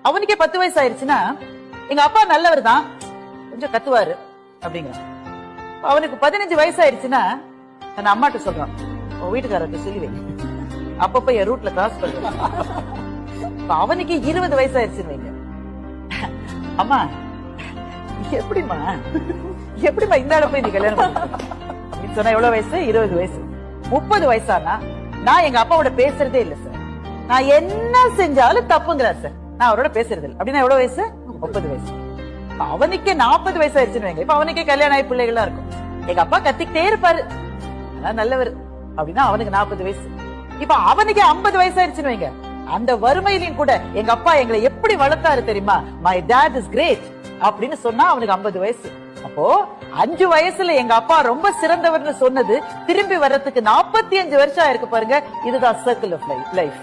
அவனுக்கே 10 வயசு ஆயிருச்சுன்னா எங்க அப்பா நல்லவர் தான், கொஞ்சம் கத்துவாரு அப்படிங்கிறான். அவனுக்கு 15 வயசு ஆயிருச்சுன்னா நான் அம்மாட்ட சொல்றான், வீட்டுக்காரர்கிட்ட சொல்லி வை, அப்பப்ப என் ரூட்ல கிராஸ் பண்ணுவேன். அவனுக்கு 20 வயசு ஆயிருச்சுன்னு வைங்க, அம்மா எப்படிமா இந்த ஆள போய் நீ கல்யாணம் அப்படின்னு சொன்னா எவ்வளவு வயசு? 20 வயசு. 30 வயசானா நான் எங்க அப்பாவோட பேசுறதே இல்ல சார், நான் என்ன செஞ்சாலும் தப்புங்கிறார் சார், நான் அவரோட பேசுறது இல்லை அப்படின்னா எவ்வளவு வயசு? 30 வயசு. அவனுக்கே 40 வயசு ஆயிடுச்சுன்னு வைங்க, இப்ப அவனுக்கே கல்யாணம் ஆகி பிள்ளைகள்லாம் இருக்கும். எங்க அப்பா கத்திக்கிட்டே இருப்பாரு, அதான் நல்லவர் அப்படின்னா அவனுக்கு 40 வயசு. இப்ப அவனுக்கு 50 வயசு ஆயிடுச்சுன்னு வைங்க, அந்த வறுமையிலையும் கூட எங்க அப்பா எங்களை எப்படி வளர்த்தாரு தெரியுமா, மை டாட் இஸ் கிரேட் அப்படின்னு சொன்னா அவனுக்கு 50 வயசு. அப்போ 5 வயசுல எங்க அப்பா ரொம்ப சிறந்தவர்னு சொன்னது திரும்பி வர்றதுக்கு 45 வருஷம் ஆயிருக்கு பாருங்க. இதுதான் சர்க்கிள் ஆஃப் லைஃப்.